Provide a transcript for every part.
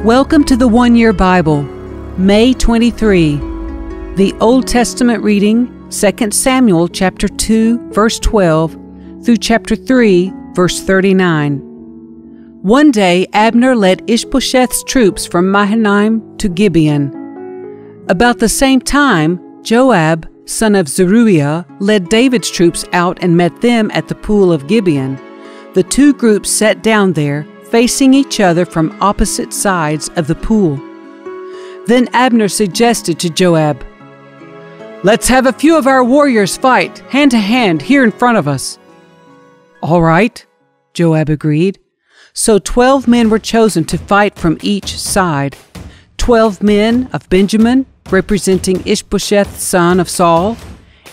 Welcome to the One Year Bible, May 23. The Old Testament reading, 2 Samuel chapter 2, verse 12, through chapter 3, verse 39. One day Abner led Ishbosheth's troops from Mahanaim to Gibeon. About the same time, Joab, son of Zeruiah, led David's troops out and met them at the pool of Gibeon. The two groups sat down there, facing each other from opposite sides of the pool. Then Abner suggested to Joab, "Let's have a few of our warriors fight, hand to hand, here in front of us." "All right," Joab agreed. So 12 men were chosen to fight from each side. 12 men of Benjamin, representing Ishbosheth, son of Saul,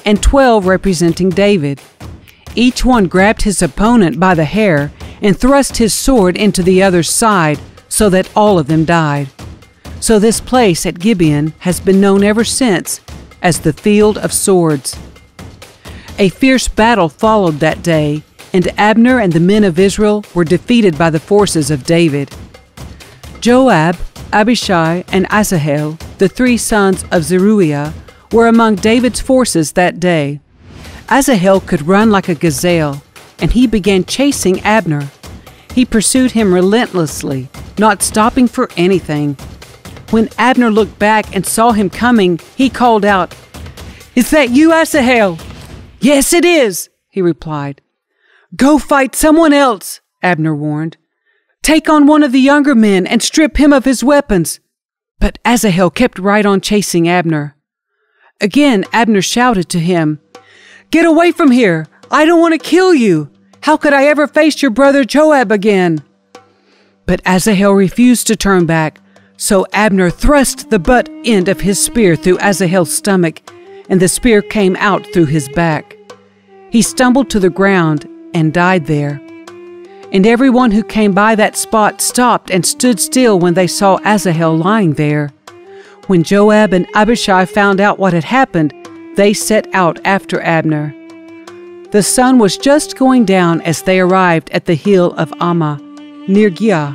and 12 representing David. Each one grabbed his opponent by the hair and thrust his sword into the other's side so that all of them died. So this place at Gibeon has been known ever since as the Field of Swords. A fierce battle followed that day, and Abner and the men of Israel were defeated by the forces of David. Joab, Abishai, and Asahel, the three sons of Zeruiah, were among David's forces that day. Asahel could run like a gazelle, and he began chasing Abner. He pursued him relentlessly, not stopping for anything. When Abner looked back and saw him coming, he called out, "Is that you, Asahel?" "Yes, it is," he replied. "Go fight someone else," Abner warned. "Take on one of the younger men and strip him of his weapons." But Asahel kept right on chasing Abner. Again, Abner shouted to him, "Get away from here! I don't want to kill you! How could I ever face your brother Joab again?" But Asahel refused to turn back, so Abner thrust the butt end of his spear through Asahel's stomach, and the spear came out through his back. He stumbled to the ground and died there. And everyone who came by that spot stopped and stood still when they saw Asahel lying there. When Joab and Abishai found out what had happened, they set out after Abner. The sun was just going down as they arrived at the hill of Ammah, near Giah,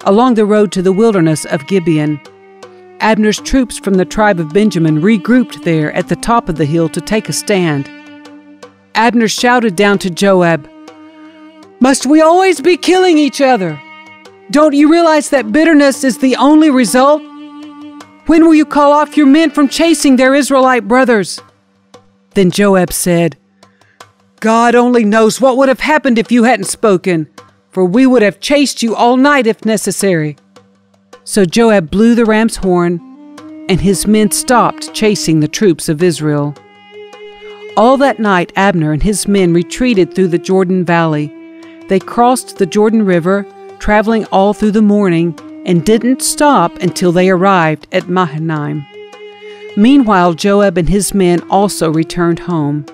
along the road to the wilderness of Gibeon. Abner's troops from the tribe of Benjamin regrouped there at the top of the hill to take a stand. Abner shouted down to Joab, "Must we always be killing each other? Don't you realize that bitterness is the only result? When will you call off your men from chasing their Israelite brothers?" Then Joab said, "God only knows what would have happened if you hadn't spoken, for we would have chased you all night if necessary." So Joab blew the ram's horn, and his men stopped chasing the troops of Israel. All that night Abner and his men retreated through the Jordan Valley. They crossed the Jordan River, traveling all through the morning, and didn't stop until they arrived at Mahanaim. Meanwhile, Joab and his men also returned home.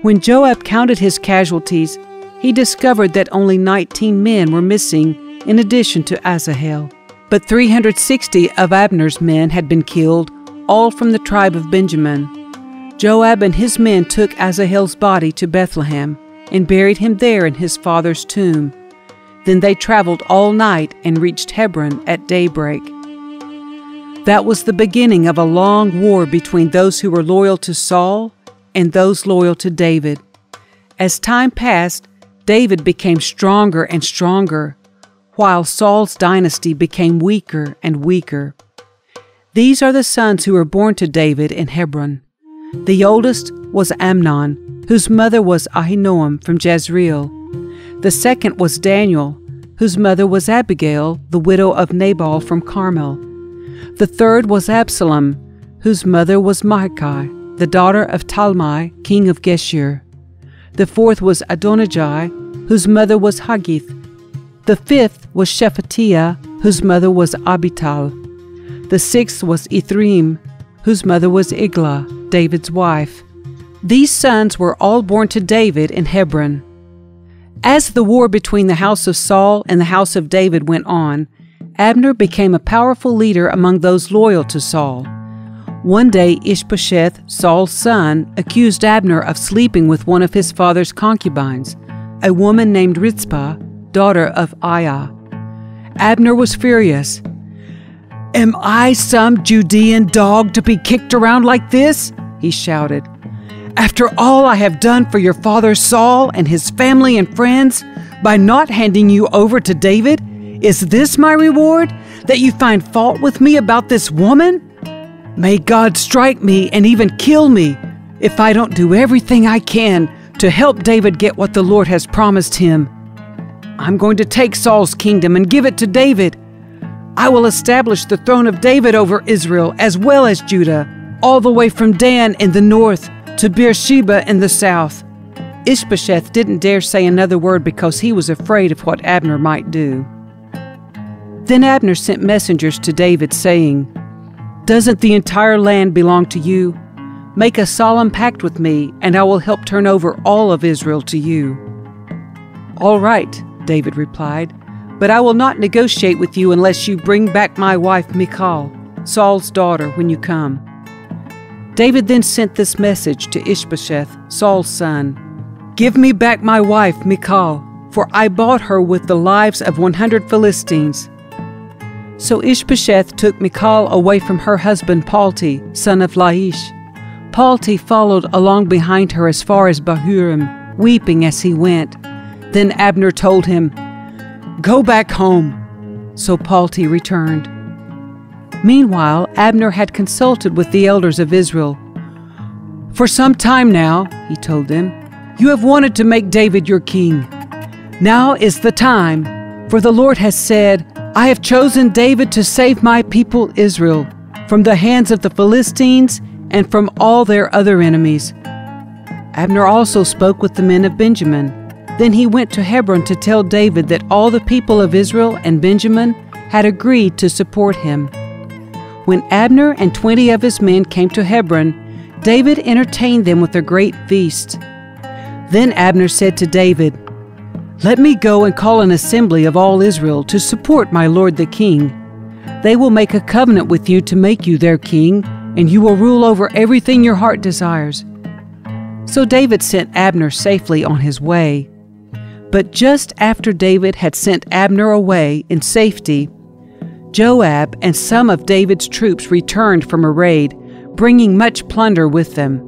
When Joab counted his casualties, he discovered that only 19 men were missing in addition to Asahel. But 360 of Abner's men had been killed, all from the tribe of Benjamin. Joab and his men took Asahel's body to Bethlehem and buried him there in his father's tomb. Then they traveled all night and reached Hebron at daybreak. That was the beginning of a long war between those who were loyal to Saul and those loyal to David. As time passed, David became stronger and stronger, while Saul's dynasty became weaker and weaker. These are the sons who were born to David in Hebron. The oldest was Amnon, whose mother was Ahinoam from Jezreel. The second was Daniel, whose mother was Abigail, the widow of Nabal from Carmel. The third was Absalom, whose mother was Maachah, the daughter of Talmai, king of Geshur. The fourth was Adonijah, whose mother was Haggith. The fifth was Shephatiah, whose mother was Abital. The sixth was Ithream, whose mother was Eglah, David's wife. These sons were all born to David in Hebron. As the war between the house of Saul and the house of David went on, Abner became a powerful leader among those loyal to Saul. One day Ishbosheth, Saul's son, accused Abner of sleeping with one of his father's concubines, a woman named Rizpah, daughter of Aiah. Abner was furious. "Am I some Judean dog to be kicked around like this?" he shouted. "After all I have done for your father Saul and his family and friends, by not handing you over to David, is this my reward, that you find fault with me about this woman? May God strike me and even kill me if I don't do everything I can to help David get what the Lord has promised him. I'm going to take Saul's kingdom and give it to David. I will establish the throne of David over Israel as well as Judah, all the way from Dan in the north to Beersheba in the south." Ishbosheth didn't dare say another word because he was afraid of what Abner might do. Then Abner sent messengers to David saying, "Doesn't the entire land belong to you? Make a solemn pact with me, and I will help turn over all of Israel to you." "All right," David replied, "but I will not negotiate with you unless you bring back my wife Michal, Saul's daughter, when you come." David then sent this message to Ishbosheth, Saul's son, "Give me back my wife Michal, for I bought her with the lives of 100 Philistines." So Ishbosheth took Michal away from her husband Palti, son of Laish. Palti followed along behind her as far as Bahurim, weeping as he went. Then Abner told him, "Go back home." So Palti returned. Meanwhile, Abner had consulted with the elders of Israel. "For some time now," he told them, "you have wanted to make David your king. Now is the time, for the Lord has said, I have chosen David to save my people Israel from the hands of the Philistines and from all their other enemies." Abner also spoke with the men of Benjamin. Then he went to Hebron to tell David that all the people of Israel and Benjamin had agreed to support him. When Abner and 20 of his men came to Hebron, David entertained them with a great feast. Then Abner said to David, "Let me go and call an assembly of all Israel to support my lord the king. They will make a covenant with you to make you their king, and you will rule over everything your heart desires." So David sent Abner safely on his way. But just after David had sent Abner away in safety, Joab and some of David's troops returned from a raid, bringing much plunder with them.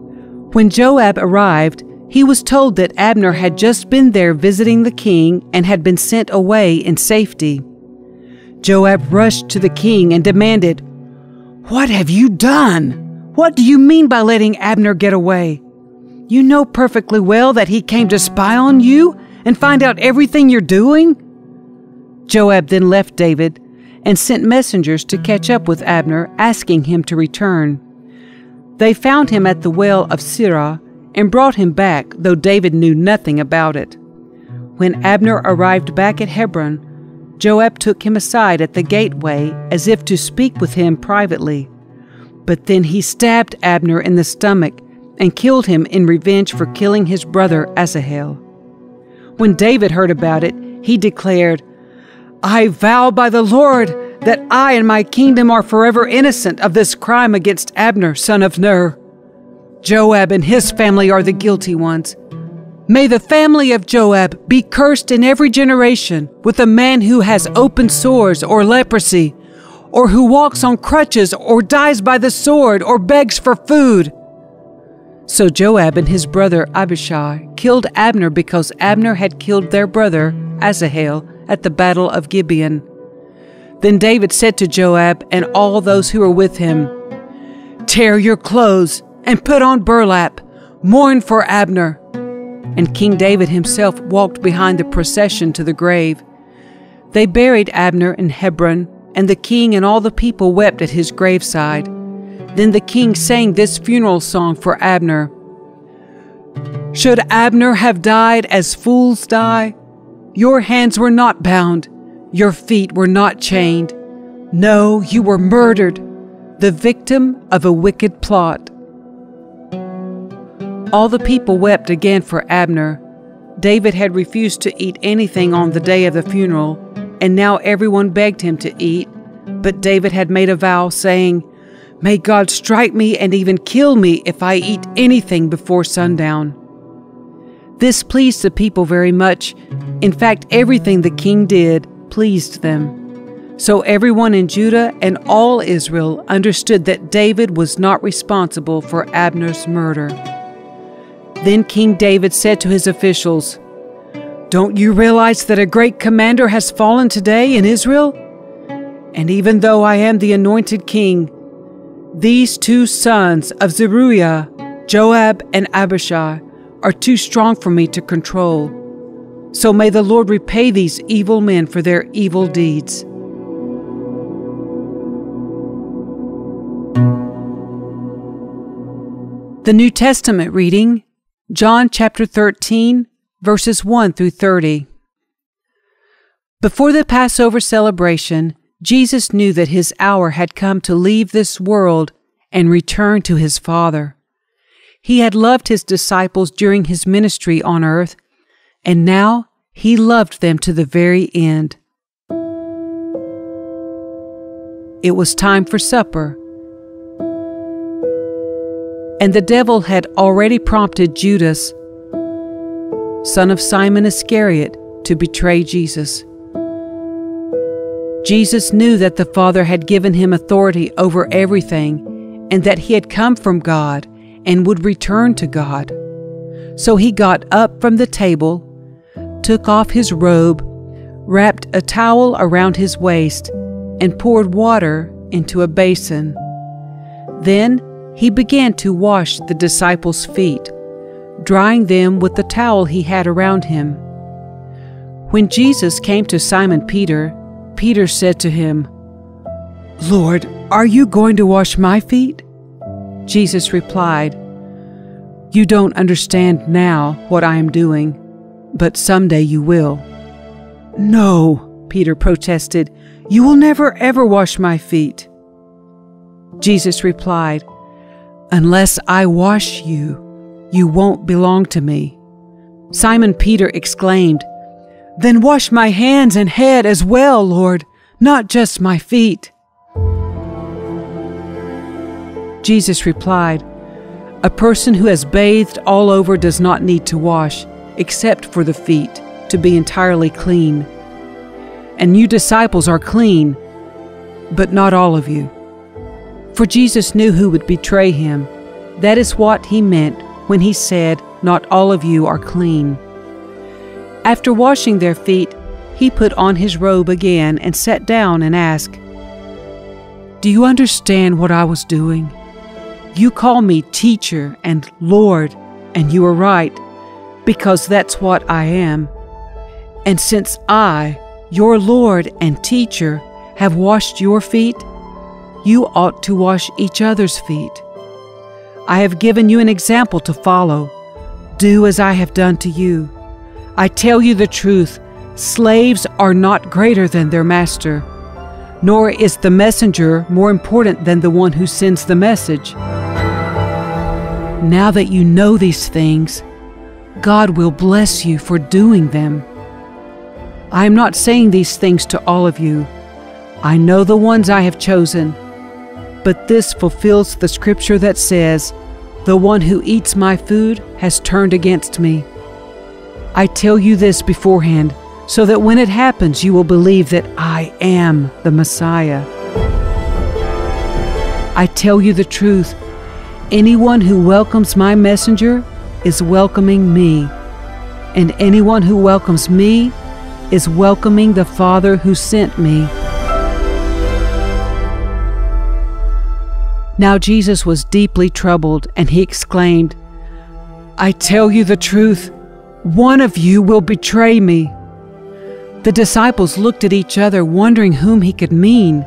When Joab arrived, he was told that Abner had just been there visiting the king and had been sent away in safety. Joab rushed to the king and demanded, "What have you done? What do you mean by letting Abner get away? You know perfectly well that he came to spy on you and find out everything you're doing." Joab then left David and sent messengers to catch up with Abner, asking him to return. They found him at the well of Sirah and brought him back, though David knew nothing about it. When Abner arrived back at Hebron, Joab took him aside at the gateway as if to speak with him privately. But then he stabbed Abner in the stomach and killed him in revenge for killing his brother Asahel. When David heard about it, he declared, "I vow by the Lord that I and my kingdom are forever innocent of this crime against Abner, son of Ner. Joab and his family are the guilty ones. May the family of Joab be cursed in every generation with a man who has open sores or leprosy, or who walks on crutches or dies by the sword or begs for food." So Joab and his brother Abishai killed Abner because Abner had killed their brother Asahel at the battle of Gibeon. Then David said to Joab and all those who were with him, "Tear your clothes and put on burlap. Mourn for Abner." And King David himself walked behind the procession to the grave. They buried Abner in Hebron, and the king and all the people wept at his graveside. Then the king sang this funeral song for Abner. "Should Abner have died as fools die? Your hands were not bound, your feet were not chained. No, you were murdered, the victim of a wicked plot." All the people wept again for Abner. David had refused to eat anything on the day of the funeral, and now everyone begged him to eat. But David had made a vow, saying, May God strike me and even kill me if I eat anything before sundown." This pleased the people very much. In fact, everything the king did pleased them. So everyone in Judah and all Israel understood that David was not responsible for Abner's murder. Then King David said to his officials, "Don't you realize that a great commander has fallen today in Israel? And even though I am the anointed king, these two sons of Zeruiah, Joab and Abishai, are too strong for me to control. So may the Lord repay these evil men for their evil deeds." The New Testament reading, John chapter 13, verses 1 through 30. Before the Passover celebration, Jesus knew that his hour had come to leave this world and return to his Father. He had loved his disciples during his ministry on earth, and now he loved them to the very end. It was time for supper, and the devil had already prompted Judas, son of Simon Iscariot, to betray Jesus. Jesus knew that the Father had given him authority over everything, and that he had come from God and would return to God. So he got up from the table, took off his robe, wrapped a towel around his waist, and poured water into a basin. Then he began to wash the disciples' feet, drying them with the towel he had around him. When Jesus came to Simon Peter, Peter said to him, "Lord, are you going to wash my feet?" Jesus replied, "You don't understand now what I am doing, but someday you will." "No," Peter protested, "you will never ever wash my feet." Jesus replied, "Unless I wash you, you won't belong to me." Simon Peter exclaimed, "Then wash my hands and head as well, Lord, not just my feet." Jesus replied, "A person who has bathed all over does not need to wash, except for the feet, to be entirely clean. And you disciples are clean, but not all of you." For Jesus knew who would betray him. That is what he meant when he said, "Not all of you are clean." After washing their feet, he put on his robe again and sat down and asked, "Do you understand what I was doing? You call me teacher and Lord, and you are right, because that's what I am. And since I, your Lord and teacher, have washed your feet, you ought to wash each other's feet. I have given you an example to follow. Do as I have done to you. I tell you the truth, slaves are not greater than their master, nor is the messenger more important than the one who sends the message. Now that you know these things, God will bless you for doing them. I am not saying these things to all of you. I know the ones I have chosen, but this fulfills the scripture that says, 'The one who eats my food has turned against me.' I tell you this beforehand, so that when it happens you will believe that I am the Messiah. I tell you the truth, anyone who welcomes my messenger is welcoming me, and anyone who welcomes me is welcoming the Father who sent me." Now Jesus was deeply troubled, and he exclaimed, "I tell you the truth, one of you will betray me." The disciples looked at each other, wondering whom he could mean.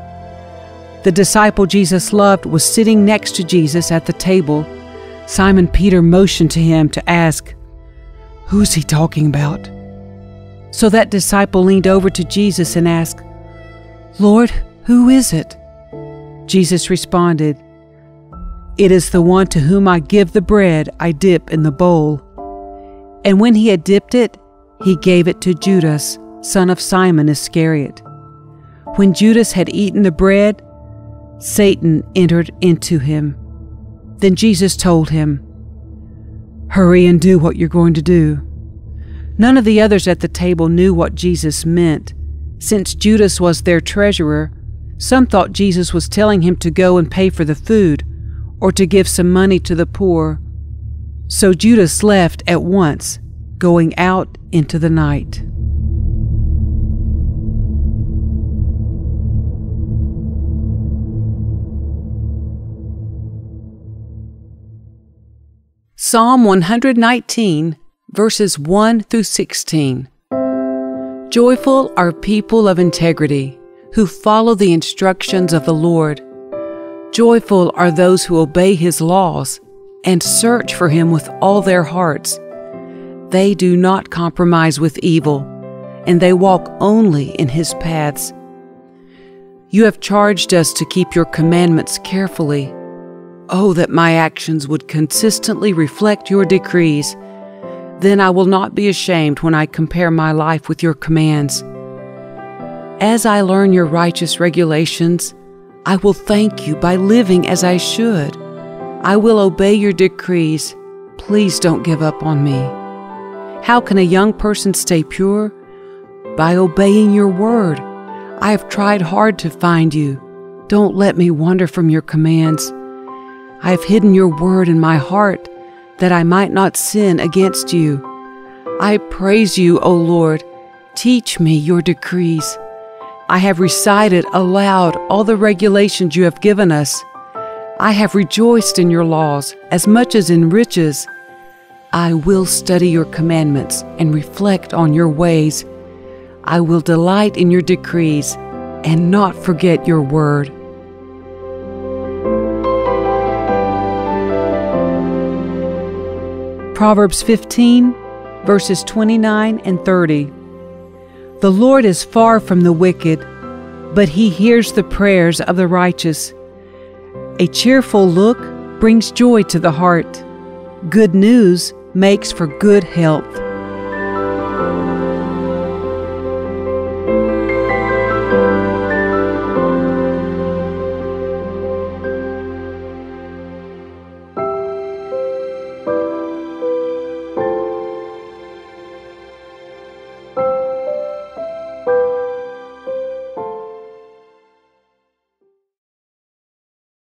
The disciple Jesus loved was sitting next to Jesus at the table. Simon Peter motioned to him to ask, "Who's he talking about?" So that disciple leaned over to Jesus and asked, "Lord, who is it?" Jesus responded, "It is the one to whom I give the bread I dip in the bowl." And when he had dipped it, he gave it to Judas, son of Simon Iscariot. When Judas had eaten the bread, Satan entered into him. Then Jesus told him, "Hurry and do what you're going to do." None of the others at the table knew what Jesus meant. Since Judas was their treasurer, some thought Jesus was telling him to go and pay for the food, or to give some money to the poor. So Judas left at once, going out into the night. Psalm 119, verses 1 through 16. Joyful are people of integrity, who follow the instructions of the Lord. Joyful are those who obey His laws and search for Him with all their hearts. They do not compromise with evil, and they walk only in His paths. You have charged us to keep your commandments carefully. Oh, that my actions would consistently reflect your decrees. Then I will not be ashamed when I compare my life with your commands. As I learn your righteous regulations, I will thank you by living as I should. I will obey your decrees. Please don't give up on me. How can a young person stay pure? By obeying your word. I have tried hard to find you. Don't let me wander from your commands. I have hidden your word in my heart, that I might not sin against you. I praise you, O Lord. Teach me your decrees. I have recited aloud all the regulations you have given us. I have rejoiced in your laws as much as in riches. I will study your commandments and reflect on your ways. I will delight in your decrees and not forget your word. Proverbs 15, verses 29 and 30. The Lord is far from the wicked, but He hears the prayers of the righteous. A cheerful look brings joy to the heart. Good news makes for good health.